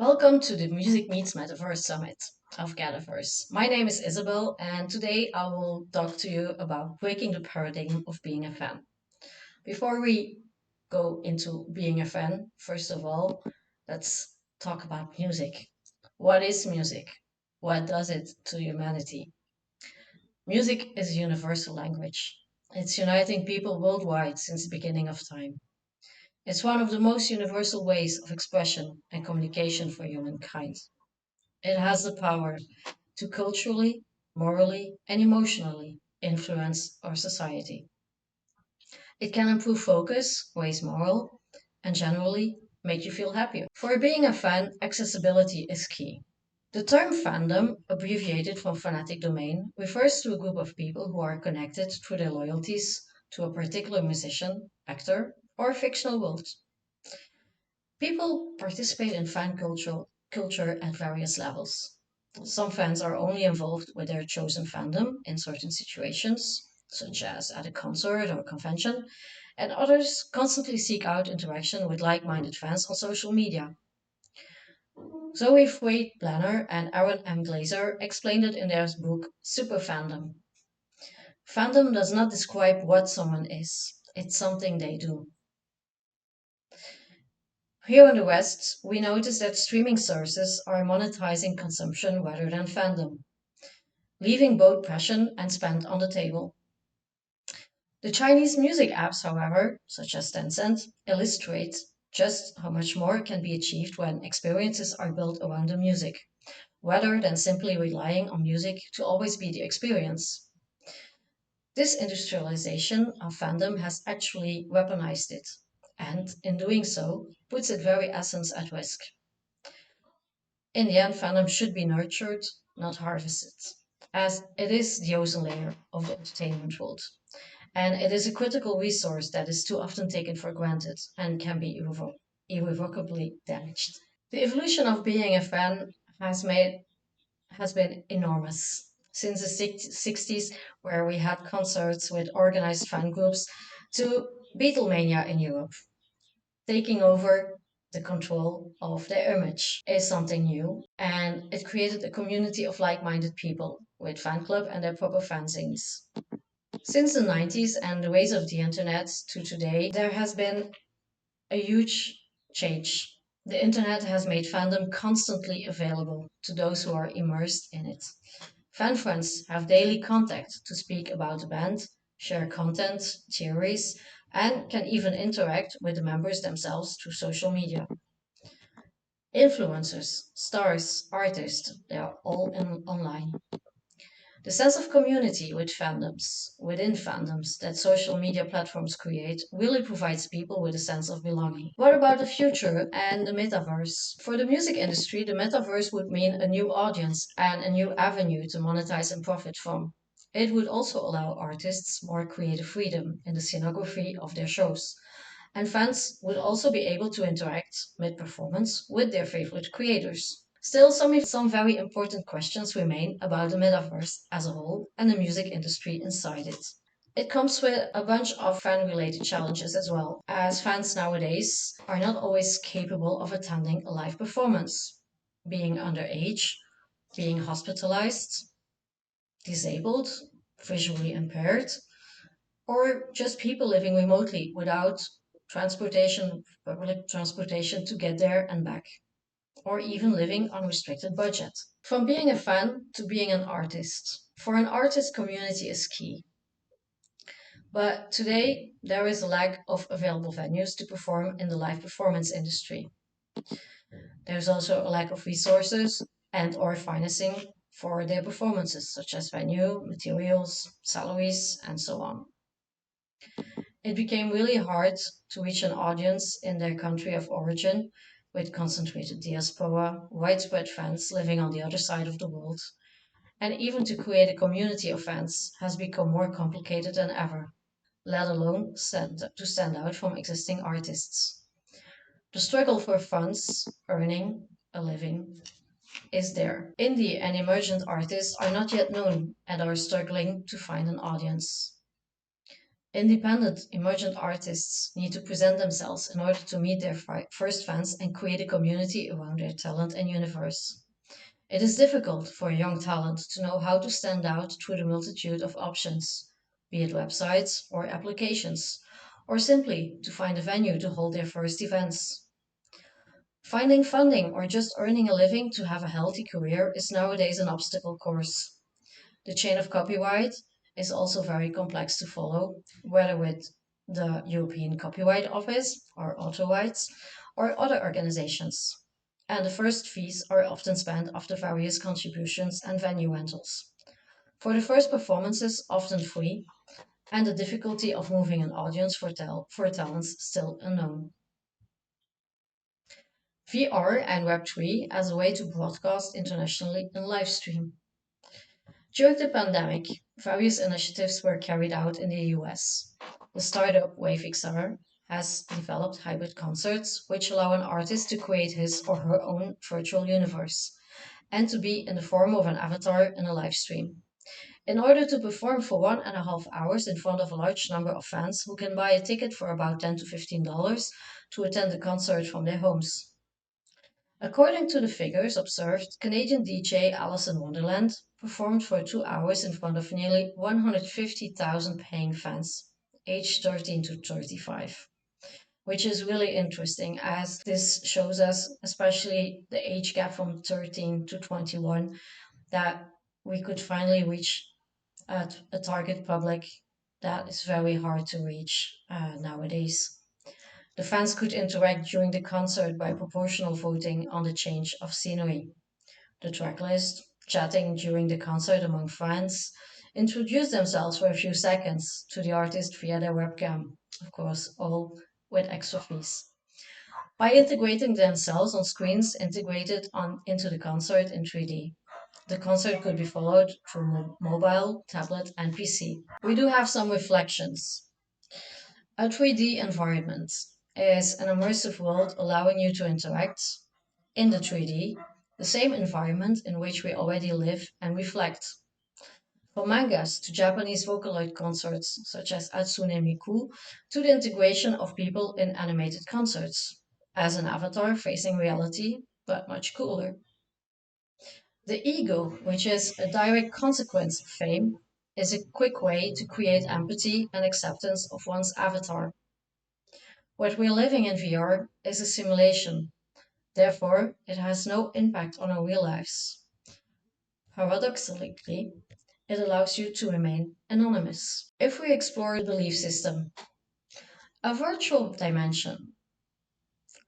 Welcome to the Music Meets Metaverse Summit of GatherVerse. My name is Isabel, and today I will talk to you about breaking the paradigm of being a fan. Before we go into being a fan, first of all, let's talk about music. What is music? What does it to humanity? Music is a universal language. It's uniting people worldwide since the beginning of time. It's one of the most universal ways of expression and communication for humankind. It has the power to culturally, morally, and emotionally influence our society. It can improve focus, raise morale, and generally make you feel happier. For being a fan, accessibility is key. The term fandom, abbreviated from fanatic domain, refers to a group of people who are connected through their loyalties to a particular musician, actor, or fictional world. People participate in culture at various levels. Some fans are only involved with their chosen fandom in certain situations, such as at a concert or convention, and others constantly seek out interaction with like minded fans on social media. Zoe Freight Planner and Aaron M. Glazer explained it in their book Super Fandom. Fandom does not describe what someone is, it's something they do. Here in the West, we notice that streaming services are monetizing consumption rather than fandom, leaving both passion and spend on the table. The Chinese music apps, however, such as Tencent, illustrate just how much more can be achieved when experiences are built around the music, rather than simply relying on music to always be the experience. This industrialization of fandom has actually weaponized it, and in doing so, puts its very essence at risk. In the end, fandom should be nurtured, not harvested, as it is the ozone layer of the entertainment world. And it is a critical resource that is too often taken for granted and can be irrevocably damaged. The evolution of being a fan has made has been enormous. Since the 60s, where we had concerts with organized fan groups, to Beatlemania in Europe, taking over the control of their image is something new, and it created a community of like minded people with fan club and their proper fanzines. Since the 90s and the ways of the internet to today, there has been a huge change. The internet has made fandom constantly available to those who are immersed in it. Fan friends have daily contact to speak about the band, share content, theories, and can even interact with the members themselves through social media. Influencers, stars, artists, they are all online. The sense of community within fandoms that social media platforms create really provides people with a sense of belonging. What about the future and the metaverse? For the music industry, the metaverse would mean a new audience and a new avenue to monetize and profit from. It would also allow artists more creative freedom in the scenography of their shows, and fans would also be able to interact mid performance with their favorite creators. Still, some very important questions remain about the metaverse as a whole and the music industry inside it. It comes with a bunch of fan related challenges as well, as fans nowadays are not always capable of attending a live performance, being underage, being hospitalized, disabled, visually impaired, or just people living remotely without public transportation to get there and back, or even living on restricted budget. From being a fan to being an artist. For an artist, community is key. But today, there is a lack of available venues to perform in the live performance industry. There's also a lack of resources and or financing for their performances, such as venue, materials, salaries, and so on. It became really hard to reach an audience in their country of origin with concentrated diaspora, widespread fans living on the other side of the world, and even to create a community of fans has become more complicated than ever, let alone to stand out from existing artists. The struggle for funds, earning a living, is there. Indie and emergent artists are not yet known and are struggling to find an audience. Independent, emergent artists need to present themselves in order to meet their first fans and create a community around their talent and universe. It is difficult for a young talent to know how to stand out through the multitude of options, be it websites or applications, or simply to find a venue to hold their first events. Finding funding or just earning a living to have a healthy career is nowadays an obstacle course. The chain of copyright is also very complex to follow, whether with the European Copyright Office or auto rights or other organizations. And the first fees are often spent after various contributions and venue rentals. For the first performances, often free, and the difficulty of moving an audience for talents still unknown. VR and Web3 as a way to broadcast internationally and live stream. During the pandemic, various initiatives were carried out in the US. The startup WaveXR has developed hybrid concerts, which allow an artist to create his or her own virtual universe and to be in the form of an avatar in a live stream. In order to perform for 1.5 hours in front of a large number of fans who can buy a ticket for about $10 to $15 to attend the concert from their homes. According to the figures observed, Canadian DJ Alice in Wonderland performed for 2 hours in front of nearly 150,000 paying fans, aged 13 to 35, which is really interesting as this shows us, especially the age gap from 13 to 21, that we could finally reach a target public that is very hard to reach nowadays. The fans could interact during the concert by proportional voting on the change of scenery, the tracklist, chatting during the concert among friends, introduce themselves for a few seconds to the artist via their webcam, of course, all with extra fees. By integrating themselves on screens integrated into the concert in 3D. The concert could be followed through mobile, tablet, and PC. We do have some reflections. A 3D environment is an immersive world allowing you to interact in the 3D, the same environment in which we already live and reflect. From mangas to Japanese Vocaloid concerts such as Atsune Miku to the integration of people in animated concerts as an avatar facing reality, but much cooler. The ego, which is a direct consequence of fame, is a quick way to create empathy and acceptance of one's avatar. What we're living in VR is a simulation, therefore, it has no impact on our real lives. Paradoxically, it allows you to remain anonymous. If we explore the belief system, a virtual dimension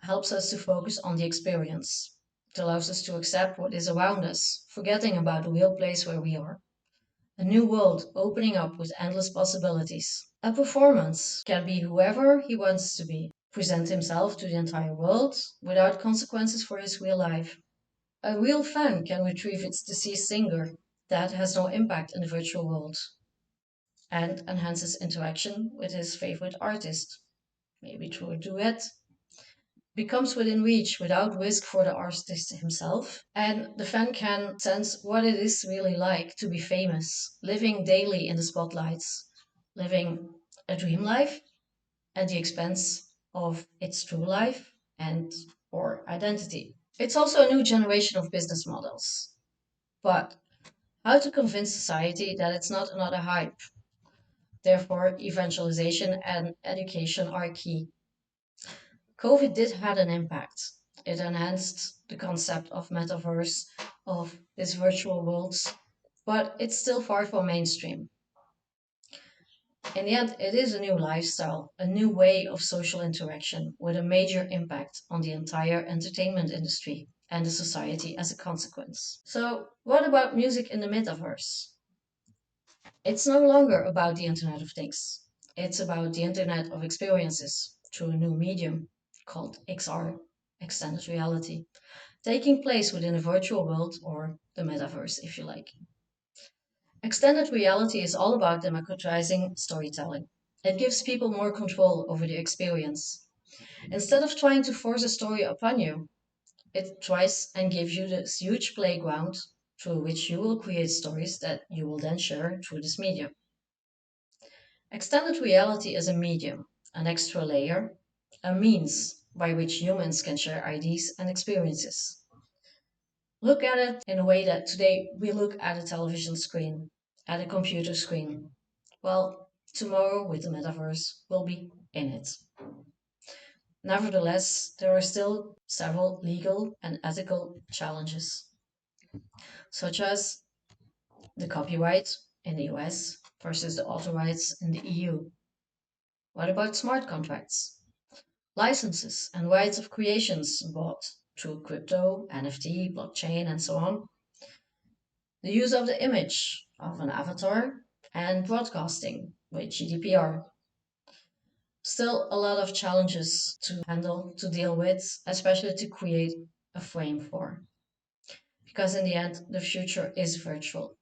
helps us to focus on the experience. It allows us to accept what is around us, forgetting about the real place where we are. A new world opening up with endless possibilities. A performance can be whoever he wants to be, present himself to the entire world without consequences for his real life. A real fan can retrieve its deceased singer that has no impact in the virtual world and enhances interaction with his favorite artist, maybe through a duet, becomes within reach without risk for the artist himself, and the fan can sense what it is really like to be famous, living daily in the spotlights, living a dream life at the expense of its true life and or identity. It's also a new generation of business models. But how to convince society that it's not another hype? Therefore, evangelization and education are key. COVID did have an impact. It enhanced the concept of metaverse, of these virtual worlds, but it's still far from mainstream. In the end, it is a new lifestyle, a new way of social interaction with a major impact on the entire entertainment industry and the society as a consequence. So, what about music in the metaverse? It's no longer about the Internet of Things. It's about the Internet of Experiences through a new medium called XR, extended reality, taking place within a virtual world or the metaverse, if you like. Extended reality is all about democratizing storytelling. It gives people more control over the experience. Instead of trying to force a story upon you, it tries and gives you this huge playground through which you will create stories that you will then share through this medium. Extended reality is a medium, an extra layer, a means by which humans can share ideas and experiences. Look at it in a way that today we look at a television screen, at a computer screen. Well, tomorrow with the metaverse, we'll be in it. Nevertheless, there are still several legal and ethical challenges, such as the copyright in the US versus the author rights in the EU. What about smart contracts? Licenses and rights of creations bought through crypto, NFT, blockchain, and so on. The use of the image of an avatar and broadcasting with GDPR. Still a lot of challenges to handle, to deal with, especially to create a frame for. Because in the end, the future is virtual.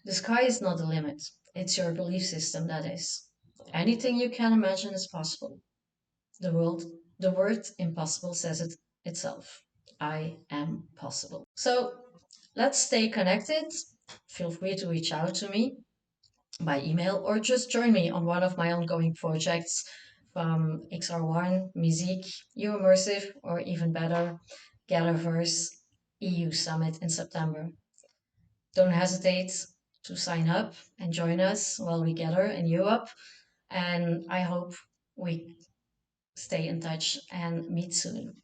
The sky is not the limit, it's your belief system that is. Anything you can imagine is possible. The world, the word impossible says it itself. I am possible. So let's stay connected. Feel free to reach out to me by email or just join me on one of my ongoing projects from XR1, Mizik, Euromersive, or even better, GatherVerse EU Summit in September. Don't hesitate to sign up and join us while we gather in Europe. And I hope we stay in touch and meet soon.